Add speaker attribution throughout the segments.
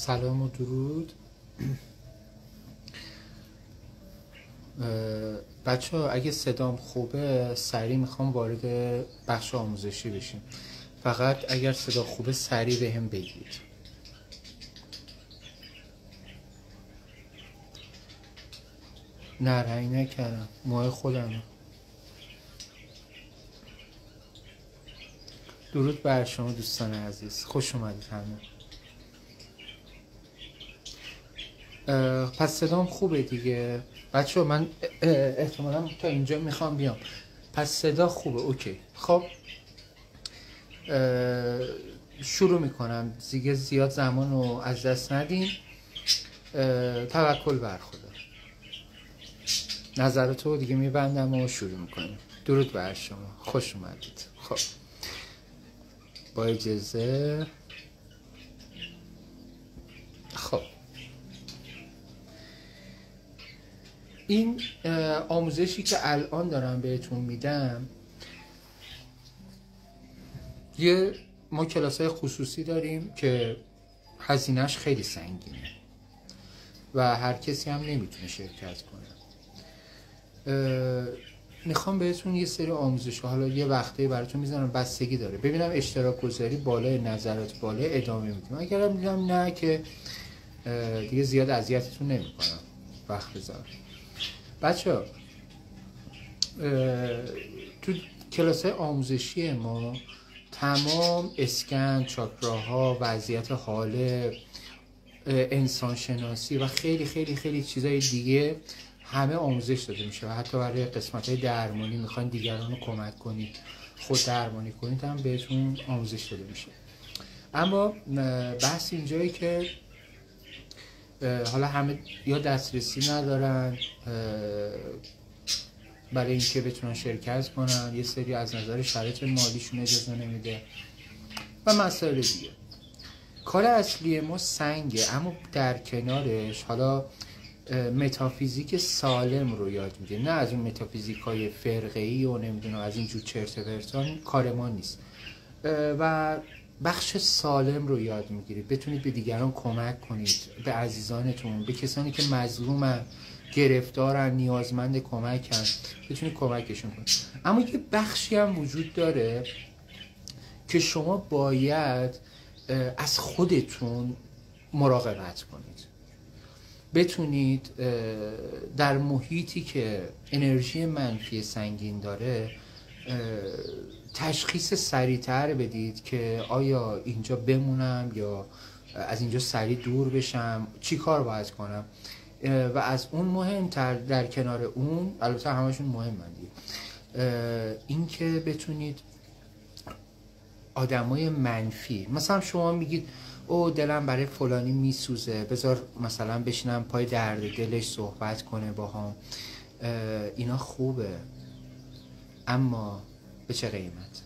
Speaker 1: سلام و درود. بچه ها اگه صدام خوبه سریع میخوام وارد بخش آموزشی بشیم. فقط اگر صدا خوبه سریع به هم بگید. نه رنگ نکردم، موهای خودمه. درود بر شما دوستان عزیز، خوش اومدید همه. پس صدام خوبه دیگه بچه ها، من احتمالا تا اینجا میخوام بیام، پس صدا خوبه. اوکی خب شروع میکنم دیگه، زیاد زمان رو از دست ندیم. توکل بر خدا. نظراتو دیگه میبندم و شروع میکنیم. درود بر شما، خوش اومدید. خب با اجازه. خب این آموزشی که الان دارم بهتون میدم، ما کلاس‌های خصوصی داریم که هزینه‌اش خیلی سنگینه و هر کسی هم نمیتونه شرکت کنه. میخوام بهتون یه سری آموزش حالا یه وقته براتون میذارم، بستگی داره ببینم اشتراک گذاری بالای، نظرات بالای، ادامه میدیم. اگرم دیدم نه که دیگه زیاد اذیتتون نمیکنم، وقت بذارم. بچه‌ها تو کلاس‌های آموزشی ما تمام اسکن، چاکراها، وضعیت حال، انسانشناسی و خیلی خیلی خیلی چیزای دیگه همه آموزش داده میشه و حتی برای قسمت‌های درمانی میخواین دیگران رو کمک کنید، خود درمانی کنید هم بهتون آموزش داده میشه. اما بحث اینجایی که حالا همه یا دسترسی ندارن برای اینکه بتونن شرکت کنن، یه سری از نظر شرایط مالیشون اجازه نمیده و مسائل دیگه. کار اصلی ما سنگه، اما در کنارش حالا متافیزیک سالم رو یاد میده، نه از اون متافیزیکای فرقه‌ای و نمیدونم از این جور چرت و پرتان، کار ما نیست. و بخش سالم رو یاد میگیرید، بتونید به دیگران کمک کنید، به عزیزانتون، به کسانی که مظلومن، گرفتارن، نیازمند کمکن، بتونید کمکشون کنید. اما یه بخشی هم وجود داره که شما باید از خودتون مراقبت کنید، بتونید در محیطی که انرژی منفی سنگین داره تشخیص سریعتر بدید که آیا اینجا بمونم یا از اینجا سریع دور بشم، چی کار باید کنم. و از اون مهمتر در کنار اون، البته همشون مهمن دیگه، این که بتونید آدمای منفی، مثلا شما میگید او دلم برای فلانی میسوزه، بذار مثلا بشینم پای درد دلش صحبت کنه باهام، اینا خوبه، اما به چه قیمت؟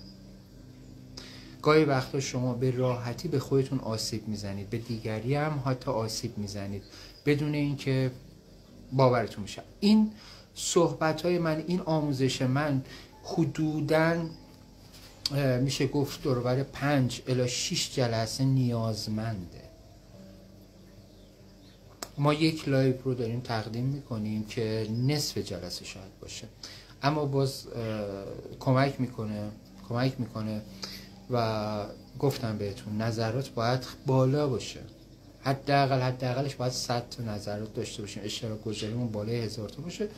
Speaker 1: گاهی وقتا شما به راحتی به خودتون آسیب میزنید، به دیگری هم حتی آسیب میزنید بدون اینکه باورتون میشه. این صحبت‌های من، این آموزش من حدوداً میشه گفت دوربر 5 الی 6 جلسه نیازمنده. ما یک لایو رو داریم تقدیم میکنیم که نصف جلسه شاید باشه، اما باز کمک میکنه و گفتم بهتون نظرات باید بالا باشه، حداقلش باید 100 تا نظرات داشته باشیم، اشتراک گذاریمون بالای 1000 تا باشه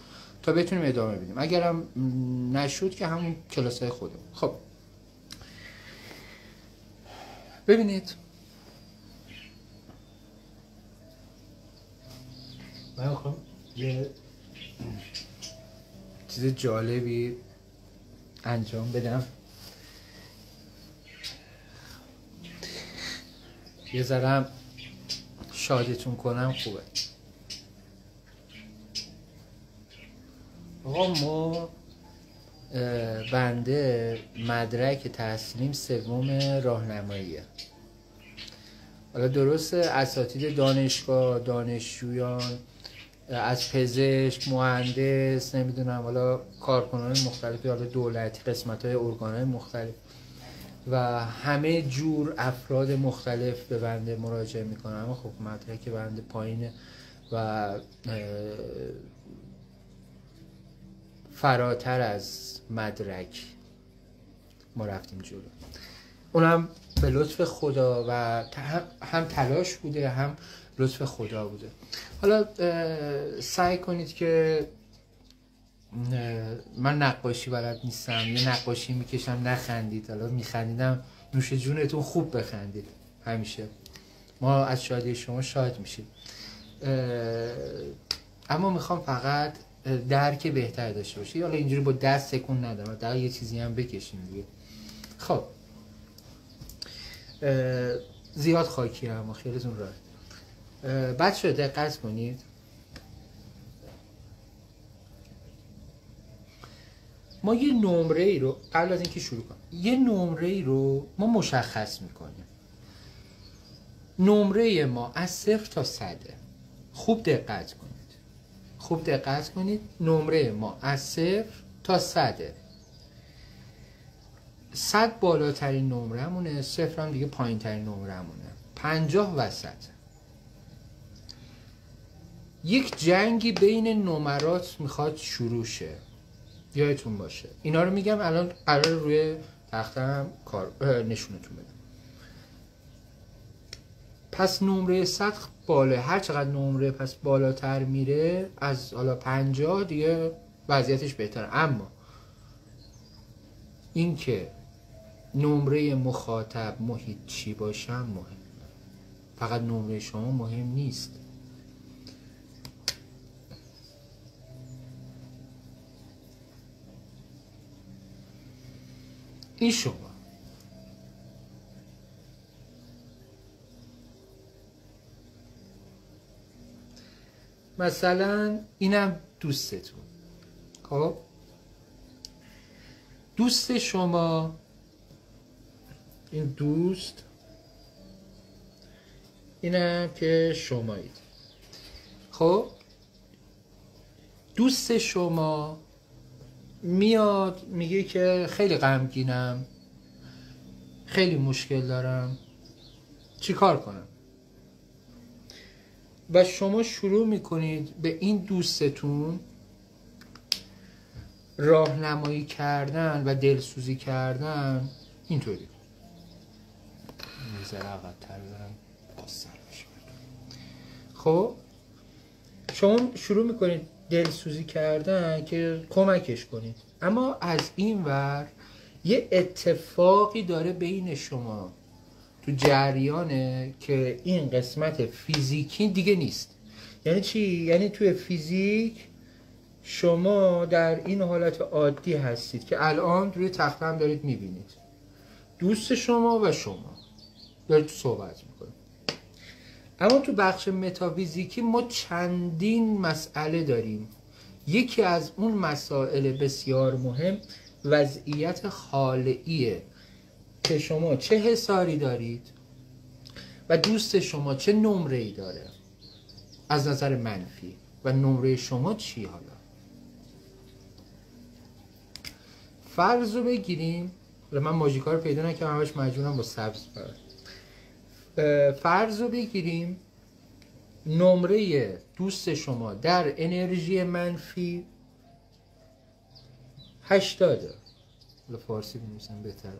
Speaker 1: تا بتونیم ادامه بدیم. اگرم نشد که همون کلاسای خودمون. خب ببینید، من میخوام یه چیز جالبی انجام بدم، یه ذره شادتون کنم. خوبه آقا، ما بنده مدرک تحصیلیم سوم راهنماییه. حالا درسته اساتید دانشگاه، دانشجویان از پزشک، مهندس، نمیدونم حالا کارکنان مختلفی، حالا دولتی، قسمت‌های ارگان‌های مختلف و همه جور افراد مختلف به بنده مراجعه میکنن، اما خب مدرک بنده پایینه و فراتر از مدرک ما رفتیم جلو. اونم به لطف خدا و هم تلاش بوده هم لطف خدا بوده. حالا سعی کنید که من نقاشی بلد نیستم، یه نقاشی میکشم نخندید، حالا میخندیدم نوش جونتون، خوب بخندید، همیشه ما از شادی شما شاد میشیم. اما میخوام فقط درک بهتر داشته باشی. حالا اینجوری با دست تکون ندم، در یه چیزی هم بکشیم دیگه. خب زیاد خاکی اما خیلیتون راحت. بچه دقت کنید، ما یه نمره ای رو قبل از اینکه شروع کنیم یه نمره ای رو ما مشخص میکنیم. نمره ما از 0 تا 100. خوب دقت کنید، خوب دقت کنید. نمره ما از 0 تا 100. 100 بالاترین نمره‌مونه، 0 هم دیگه پایین‌ترین نمره‌مونه، 50 وسط. یک جنگی بین نمرات میخواد شروع شه، یادتون باشه. اینا رو میگم الان قرار روی تختم نشونتون بدم. پس نمره 100 بالا، هر چقدر نمره پس بالاتر میره از حالا 50 دیگه وضعیتش بهتره. اما اینکه نمره مخاطب محیط چی باشم مهم، فقط نمره شما مهم نیست. این شما مثلا اینم دوستتون. خب دوست شما، این دوست، اینم که شمایید. خب دوست شما میاد میگه که خیلی غمگینم، خیلی مشکل دارم، چی کار کنم؟ و شما شروع میکنید به این دوستتون راهنمایی کردن و دلسوزی کردن. اینطوری میذاره عقب‌تر برم قصر بشه. خب شما شروع میکنید دلسوزی کردن که کمکش کنید، اما از این ور یه اتفاقی داره بین شما تو جریانه که این قسمت فیزیکی دیگه نیست. یعنی چی؟ یعنی توی فیزیک شما در این حالت عادی هستید که الان روی تخته هم دارید میبینید، دوست شما و شما دارید صحبت میکنید. اما تو بخش متافیزیکی ما چندین مسئله داریم. یکی از اون مسائل بسیار مهم وضعیت خالعیه که شما چه حصاری دارید و دوست شما چه نمره‌ای داره از نظر منفی و نمره شما چی. حالا فرض رو بگیریم، من ماژیکا رو پیدا نکردم، همش مجبورم با سبز برم. فرض رو بگیریم نمره دوست شما در انرژی منفی 80. فارسی بنویسم بهتره.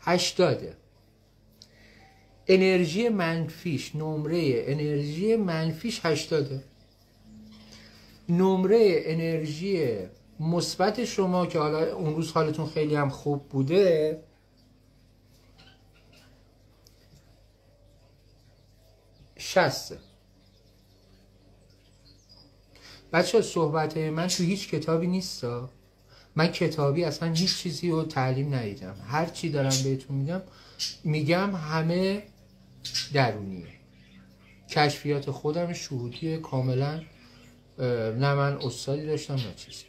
Speaker 1: 80 انرژی منفیش، نمره انرژی منفیش 80. نمره انرژی مثبت شما که حالا اون روز حالتون خیلی هم خوب بوده 60. بچه صحبت من تو هیچ کتابی نیستا، من کتابی اصلا هیچ چیزی رو تعلیم ندیدم. هر چی دارم بهتون میگم همه درونیه، کشفیات خودم شهودی کاملا. نه من استادی داشتم نه چیزی.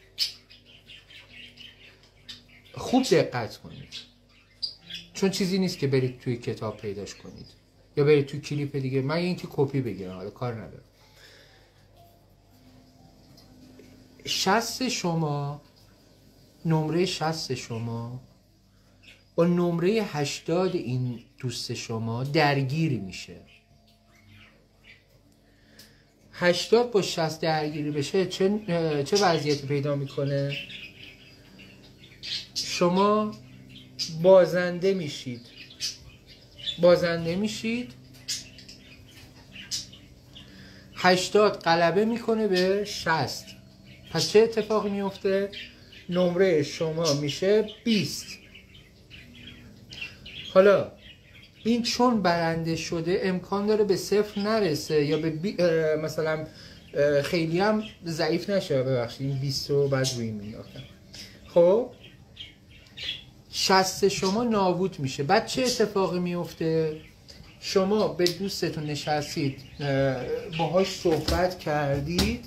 Speaker 1: خوب دقت کنید، چون چیزی نیست که برید توی کتاب پیداش کنید یا برید توی کلیپ دیگه. من این که کپی بگیرم، حالا کار ندارم. 60 شما، نمره 60 شما با نمره 80 این دوست شما درگیر میشه. 80 با 60 درگیری بشه چه وضعیتی پیدا میکنه؟ شما بازنده میشید. 80 غلبه میکنه به 60. پس چه اتفاقی میفته؟ نمره شما میشه 20. حالا این چون برنده شده امکان داره به 0 نرسه یا به مثلا خیلی هم ضعیف نشه. ببخشید این 20 رو بعد روی مینداختم. خب 60 شما نابود میشه. بعد چه اتفاقی میفته؟ شما به دوستتون نشستید، باهاش صحبت کردید،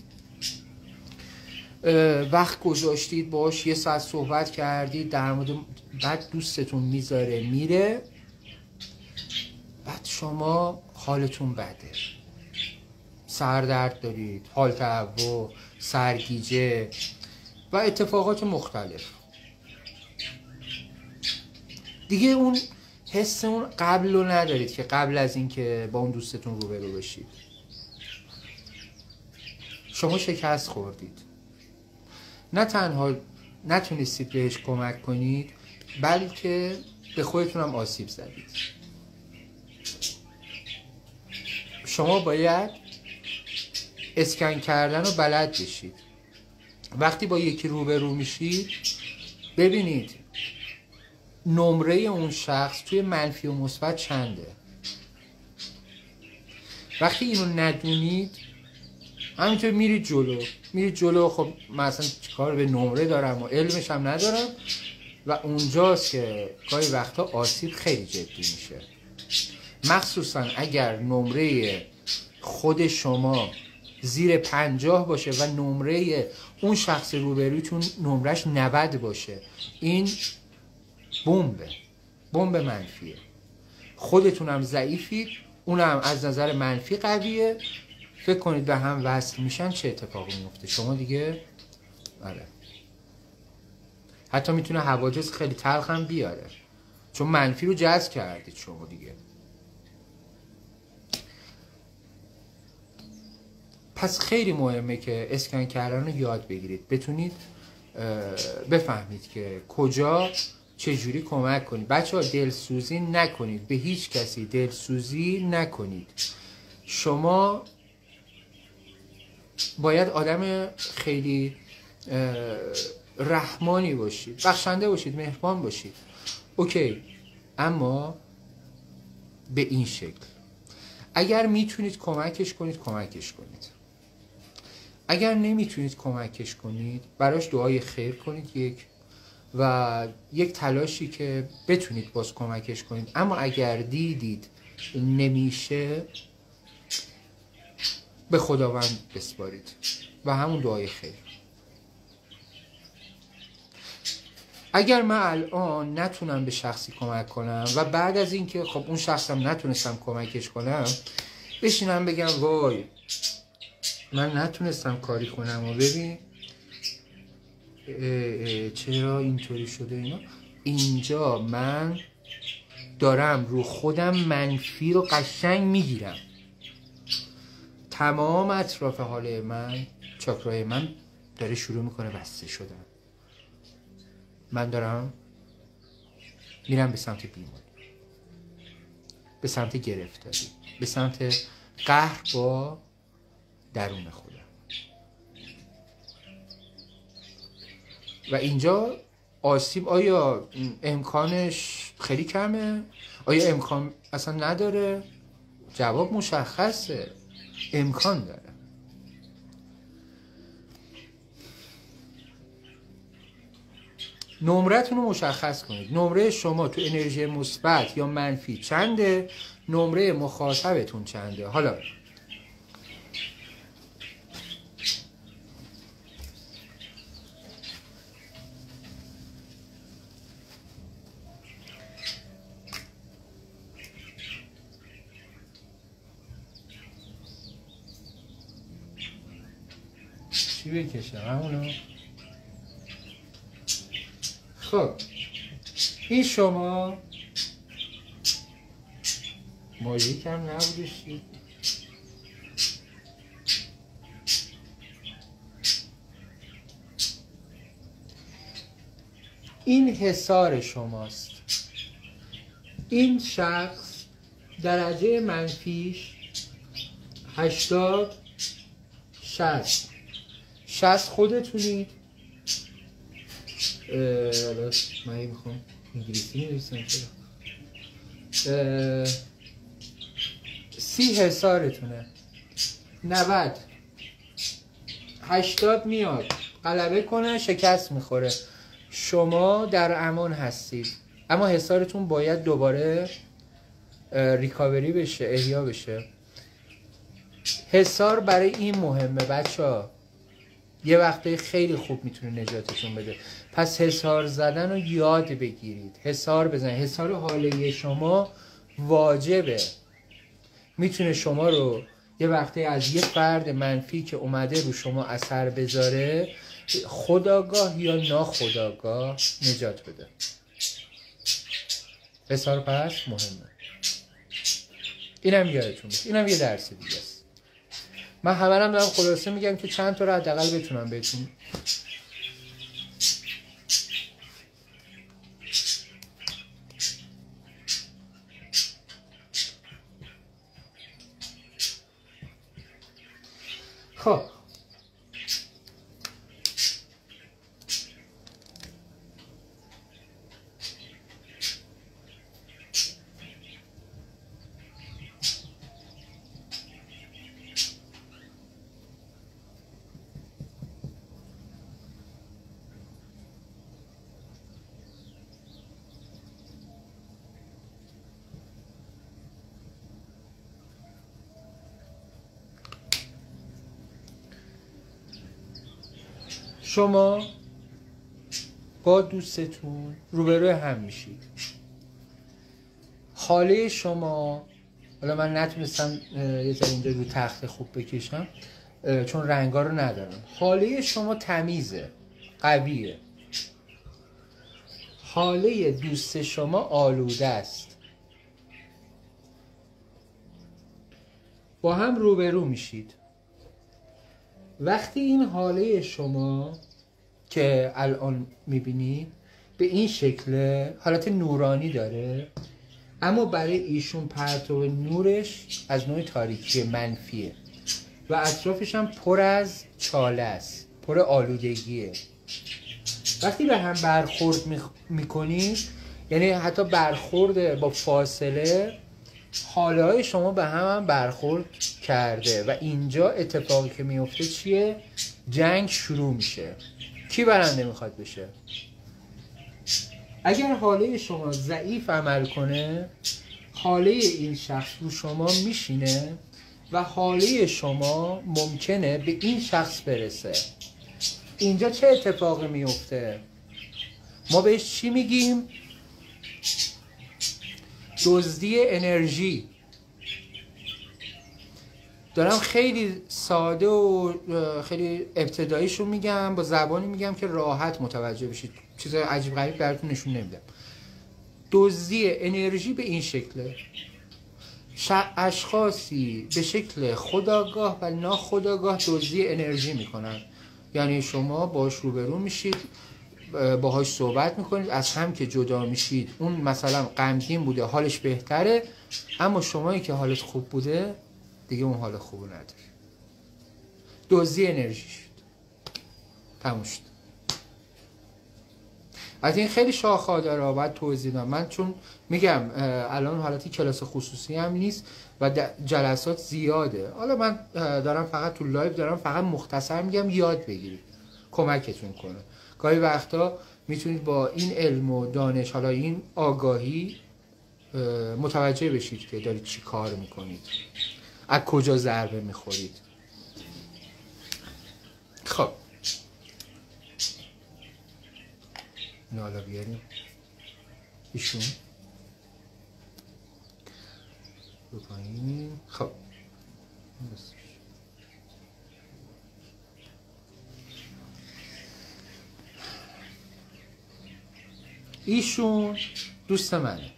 Speaker 1: وقت گذاشتید باهاش، یه ساعت صحبت کردید در مورد، بعد دوستتون میذاره میره، بعد شما حالتون بده، سردرد دارید، حال تهوع، سرگیجه و اتفاقات مختلف. دیگه اون حس اون قبل رو ندارید که قبل از این که با اون دوستتون روبرو بشید. شما شکست خوردید. نه تنها نتونستید بهش کمک کنید، بلکه به خودتون هم آسیب زدید. شما باید اسکن کردن رو بلد بشید. وقتی با یکی روبرو میشید ببینید نمره اون شخص توی منفی و مثبت چنده. وقتی اینو ندونید همینطور میرید جلو. خب من اصلا چیکار به نمره دارم و علمش هم ندارم و اونجاست که گاهی وقتا آسیب خیلی جدی میشه. مخصوصا اگر نمره خود شما زیر 50 باشه و نمره اون شخص روبرویتون نمرش 90 باشه. این بمب منفیه. خودتونم ضعیفید، اونم از نظر منفی قویه. فکر کنید به هم وصل میشن چه اتفاقی میفته؟ شما دیگه حتی میتونه حوادث خیلی تلخ هم بیاره، چون منفی رو جذب کردید شما دیگه. پس خیلی مهمه که اسکن کردن رو یاد بگیرید، بتونید بفهمید که کجا چجوری کمک کنید. بچه‌ها دلسوزی نکنید، به هیچ کسی دلسوزی نکنید. شما باید آدم خیلی رحمانی باشید، بخشنده باشید، مهربان باشید، اوکی، اما به این شکل. اگر میتونید کمکش کنید کمکش کنید. اگر نمیتونید کمکش کنید براش دعای خیر کنید و یک تلاشی که بتونید باز کمکش کنید. اما اگر دیدید نمیشه به خداوند بسپارید و همون دعای خیر. اگر من الان نتونم به شخصی کمک کنم و بعد از اینکه خب اون شخصم نتونستم کمکش کنم بشینم بگم وای من نتونستم کاری کنم و ببین چرا اینطوری شده اینا، اینجا من دارم رو خودم منفی رو قشنگ میگیرم. تمام اطراف حال من، چاکرای من داره شروع میکنه بسته شدن. من دارم میرم به سمت بیماری، به سمت گرفتاری، به سمت قهر با درون خودم. و اینجا آسیب آیا امکانش خیلی کمه؟ آیا امکان اصلا نداره؟ جواب مشخصه، امکان داره. نمرتون رو مشخص کنید. نمره شما تو انرژی مثبت یا منفی چنده؟ نمره مخاطبتون چنده؟ حالا چی بکشم همونو. خب این شما ماژیک هم نبودش. این حصار شماست. این شخص درجه منفیش 80 60 خودتونید. حالا من میخوام انگلیسی می‌نویسم چرا 30 حصارتونه. 90 80 میاد غلبه کنه شکست میخوره. شما در امان هستید، اما حصارتون باید دوباره ریکاوری بشه، احیا بشه. حصار برای این مهمه بچه‌ها، یه وقته خیلی خوب میتونه نجاتتون بده. پس حصار زدن رو یاد بگیرید. حصار بزنید. حصار حاله شما واجبه، میتونه شما رو یه وقته از یه فرد منفی که اومده رو شما اثر بذاره خودآگاه یا ناخودآگاه نجات بده. حصار پس مهمه. اینم یادتون باشه. اینم یه درس دیگه است. من همه دارم خلاصه میگم که چند تا رو حداقل بتونم بهتون. خب شما با دوستتون روبروی هم میشید. حاله شما، حالا من نتونستم یه ذره اینجا رو تخت خوب بکشم چون رنگا رو ندارم. حاله شما تمیزه، قویه. حاله دوست شما آلوده است. با هم روبرو میشید. وقتی این حاله شما که الان میبینید به این شکل حالت نورانی داره، اما برای ایشون پرتو نورش از نوع تاریکی منفیه و اطرافش هم پر از چاله است، پر آلودگیه. وقتی به هم برخورد میکنید، یعنی حتی برخورد با فاصله، حاله های شما به هم برخورد کرده و اینجا اتفاقی که میفته چیه؟ جنگ شروع میشه. کی برنده میخواد بشه؟ اگر حاله شما ضعیف عمل کنه، حاله این شخص رو شما میشینه و حاله شما ممکنه به این شخص برسه. اینجا چه اتفاقی میفته؟ ما بهش چی میگیم؟ دزدی انرژی. دارم خیلی ساده و خیلی ابتداییشو میگم، با زبانی میگم که راحت متوجه بشید، چیز عجیب غریب براتون نشون نمیدم. دزدی انرژی به این شکله. اشخاصی به شکل خودآگاه و ناخودآگاه دزدی انرژی میکنن. یعنی شما باش روبرو میشید، باهاش صحبت میکنید، از هم که جدا میشید اون مثلا غمگین بوده حالش بهتره، اما شمایی که حالت خوب بوده دیگه اون حال خوبو نداره. دزدی انرژی شد. تموم شد. از این خیلی شاخه‌ها داره، باید توضیح بدم. من چون میگم الان حالتی کلاس خصوصی هم نیست و جلسات زیاده، حالا من دارم فقط تو لایو دارم فقط مختصر میگم یاد بگیرید، کمکتون کنه. گاهی وقتا میتونید با این علم و دانش، حالا این آگاهی، متوجه بشید که دارید چی کار میکنید، از کجا ضربه میخورید. خب اینو حالا بیاریم ایشون رو پایین. خب ایشون دوست منه.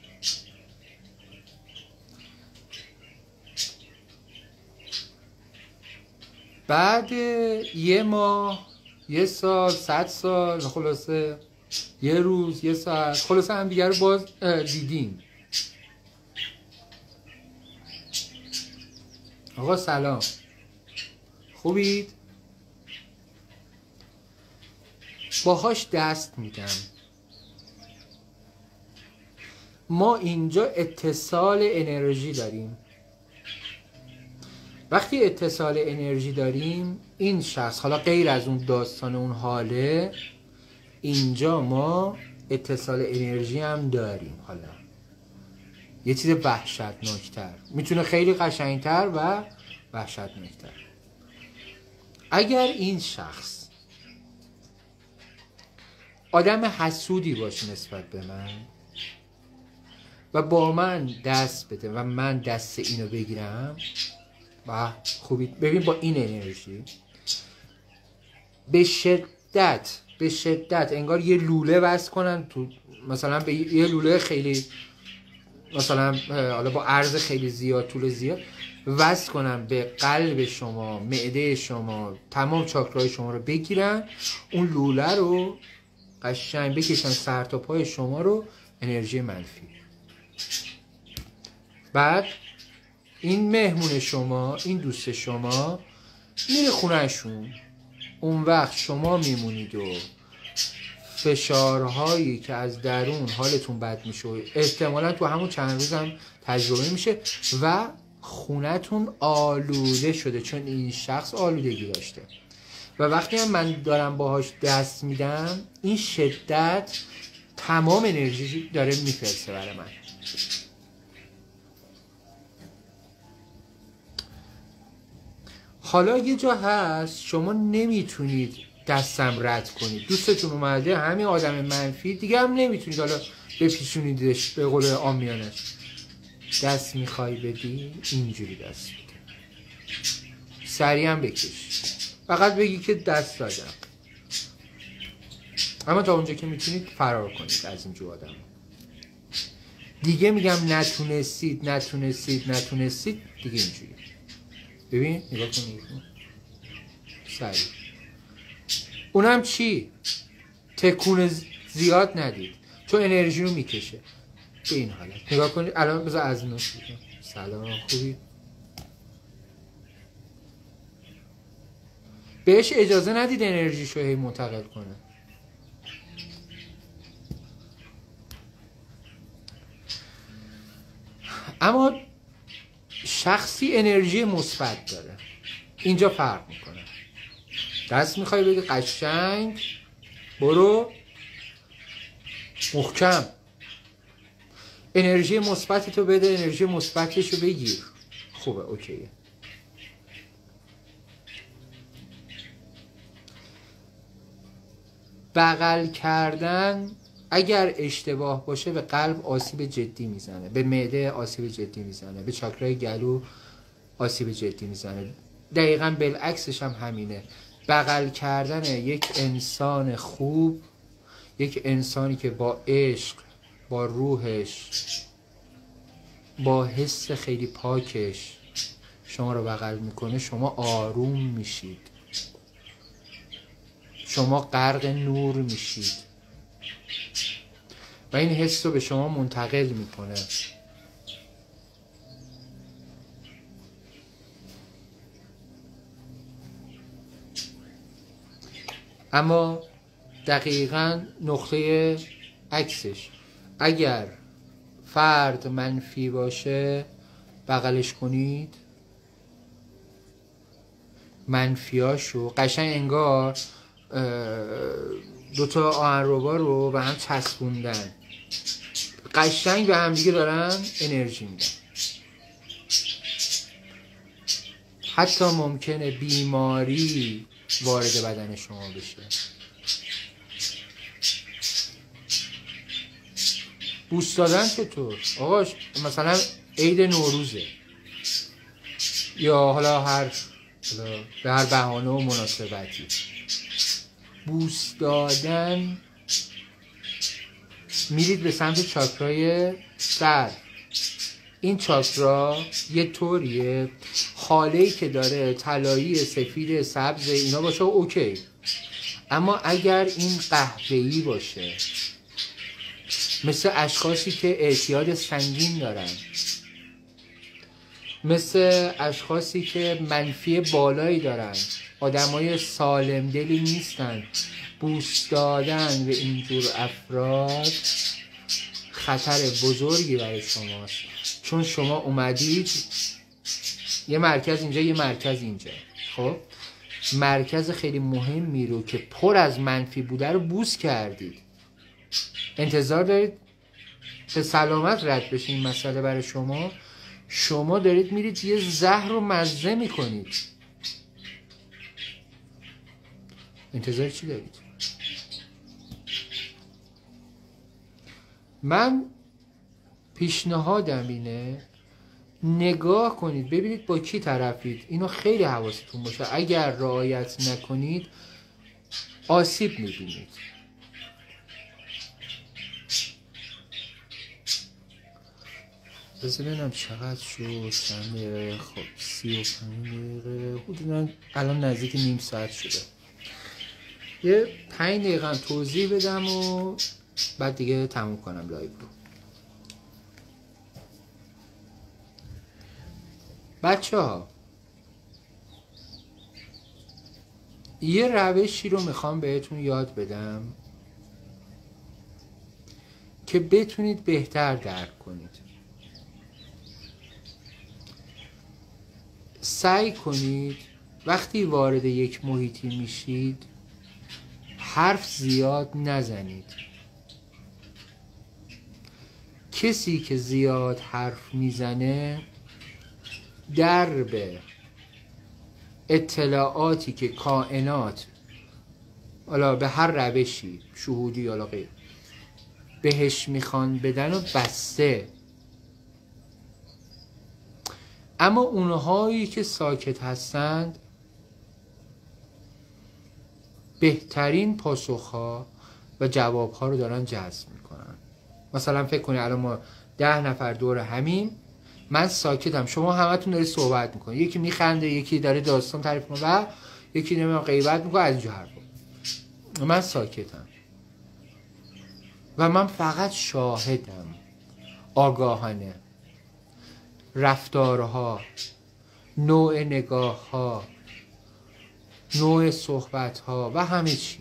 Speaker 1: بعد یه ماه، یه سال، 100 سال، خلاصه یه روز، یه ساعت، خلاصه هم دیگر رو باز دیدیم. آقا سلام، خوبید؟ باهاش دست میدم. ما اینجا اتصال انرژی داریم. وقتی اتصال انرژی داریم، این شخص، حالا غیر از اون داستان اون حاله، اینجا ما اتصال انرژی هم داریم. حالا یه چیز وحشتناکتر، میتونه خیلی قشنگتر و وحشتناکتر. اگر این شخص آدم حسودی باشه نسبت به من و با من دست بده و من دست اینو بگیرم و خوبی، ببین با این انرژی به شدت انگار یه لوله وصل کنن تو، مثلا به یه لوله خیلی مثلا حالا با عرض خیلی زیاد، طول زیاد، وصل کنن به قلب شما، معده شما، تمام چاکرای شما رو بگیرن، اون لوله رو قشنگ بکشن سر تا پای شما رو، انرژی منفی. بعد این مهمون شما، این دوست شما میره خونهشون. اون وقت شما میمونید و فشارهایی که از درون حالتون بد میشه و احتمالا تو همون چند روز هم تجربه میشه و خونتون آلوده شده، چون این شخص آلودگی داشته. و وقتی هم من دارم باهاش دست میدم، این شدت تمام انرژی داره میفرسته برای من. حالا یه جا هست شما نمیتونید دستم رد کنید، دوستتون اومده، همین آدم منفی دیگه هم نمیتونید حالا بپیچونیدش، به قول عامیانش. دست میخوای بدی، اینجوری دست بده، سریع هم بکش، فقط بگی که دست دادم. اما تا اونجا که میتونید فرار کنید از اینجور آدم. دیگه میگم نتونستید دیگه اینجوری. ببین نگاه کنید، سریع. اونم چی؟ تکون زیاد ندید، چون انرژی رو میکشه. به این حالت نگاه کنید. الان بذار از نوش بگم سلام، خوبی؟ بهش اجازه ندید انرژیشو هی منتقل کنه. اما شخصی انرژی مثبت داره، اینجا فرق میکنه. دست میخوای بگی قشنگ، برو محکم، انرژی مثبتی تو بده، انرژی مثبتشو بگیر. خوبه، اوکیه. بغل کردن اگر اشتباه باشه به قلب آسیب جدی میزنه، به معده آسیب جدی میزنه، به چاکرای گلو آسیب جدی میزنه. دقیقاً بالعکسش هم همینه. بغل کردن یک انسان خوب، یک انسانی که با عشق، با روحش، با حس خیلی پاکش شما رو بغل میکنه، شما آروم میشید، شما غرق نور میشید و این حس رو به شما منتقل میکنه. اما دقیقاً نقطه عکسش، اگر فرد منفی باشه بغلش کنید، منفیاشو قشنگ انگار دوتا آهنربا رو به هم چسبوندن، قشنگ به هم دیگه دارن انرژی میدن. حتی ممکنه بیماری وارد بدن شما بشه. بوس دادن چطور؟ آقا مثلا عید نوروزه یا حالا به هر بهانه و مناسبتی، بوس دادن میرید به سمت چاکرای سر. این چاکرا یه طوریه، حاله‌ای که داره طلایی، سفید، سبز اینا باشه اوکی، اما اگر این قهوه‌ای باشه، مثل اشخاصی که اعتیاد سنگین دارن، مثل اشخاصی که منفی بالایی دارن، آدمای سالم دلی نیستن، بوس دادن به اینجور افراد خطر بزرگی برای شماست. چون شما اومدید یه مرکز اینجا، یه مرکز اینجا، خب مرکز خیلی مهمی رو که پر از منفی بوده رو بوس کردید. انتظار دارید به سلامت رد بشه این مسئله برای شما؟ شما دارید میرید یه زهر رو مزه میکنید. انتظار چی دارید؟ من پیشنهادم اینه نگاه کنید ببینید با کی طرفید. اینو خیلی حواستون باشه، اگر رعایت نکنید آسیب میبینید. بذار ببینم چقدر شد. چند دقیقه؟ خب 35 دقیقه حدودا، الان نزدیک نیم ساعت شده. یه 5 دقیقه هم توضیح بدم و بعد دیگه تموم کنم لایو رو. بچه ها یه روشی رو میخوام بهتون یاد بدم که بتونید بهتر درک کنید. سعی کنید وقتی وارد یک محیطی میشید حرف زیاد نزنید. کسی که زیاد حرف میزنه درب اطلاعاتی که کائنات حالا به هر روشی شهودی یا غیر بهش میخوان بدن و بسته. اما اونهایی که ساکت هستند بهترین پاسخها و جوابها رو دارن جذب میکنن. مثلا فکر کنید الان ما 10 نفر دور همیم، من ساکتم، شما همتون دارید صحبت میکنید، یکی میخنده، یکی داره داستان تعریف میکنه و یکی نمیدونم غیبت میکنه از اینجور حرفا. من ساکتم و من فقط شاهدم. آگاهانه رفتارها، نوع نگاهها، نوع صحبتها و همه چی.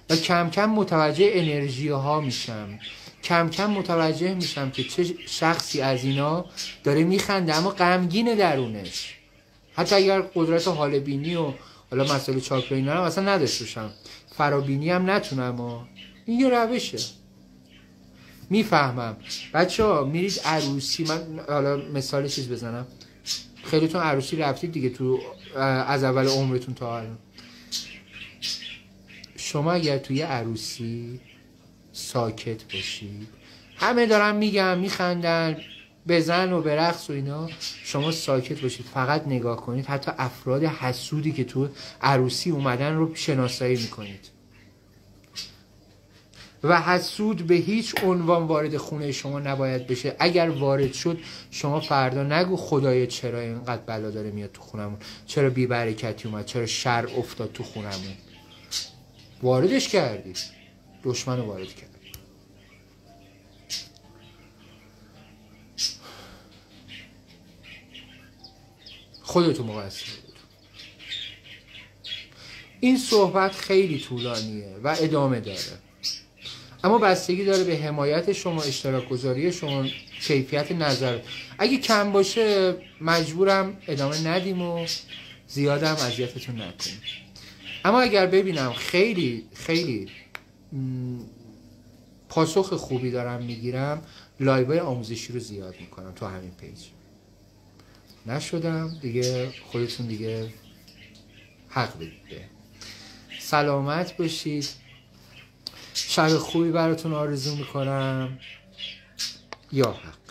Speaker 1: و کم کم متوجه انرژی ها میشم، کم کم متوجه میشم که چه شخصی از اینا داره میخنده اما غمگینه درونش. حتی اگر قدرت حال بینی و حالا مسئله چاکرا اینا هم اصلا نداشته باشم، فرابینی هم نتونم، این یه روشه. میفهمم بچه ها میرید عروسی، من حالا مثال چیز بزنم، خیلیتون عروسی رفتید دیگه تو از اول عمرتون تا الان. شما اگر توی عروسی ساکت باشید، همه دارن میگن میخندن بزن و برقص و اینا، شما ساکت باشید فقط نگاه کنید، حتی افراد حسودی که تو عروسی اومدن رو شناسایی میکنید. و حسود به هیچ عنوان وارد خونه شما نباید بشه. اگر وارد شد شما فردا نگو خدایا چرا اینقدر بلا داره میاد تو خونمون، چرا بی برکتی اومد، چرا شر افتاد تو خونمون. واردش کردید، دشمن رو وارد کرد. خودتون مقصر بود. این صحبت خیلی طولانیه و ادامه داره، اما بستگی داره به حمایت شما، اشتراک گذاری شما، کیفیت نظر. اگه کم باشه مجبورم ادامه ندیم و زیادم اذیتتون نکنیم. اما اگر ببینم خیلی خیلی پاسخ خوبی دارم میگیرم، لایوهای آموزشی رو زیاد میکنم تو همین پیج. نشدم دیگه خودتون دیگه حق بدید. سلامت باشید. شب خوبی براتون آرزو میکنم. یا حق.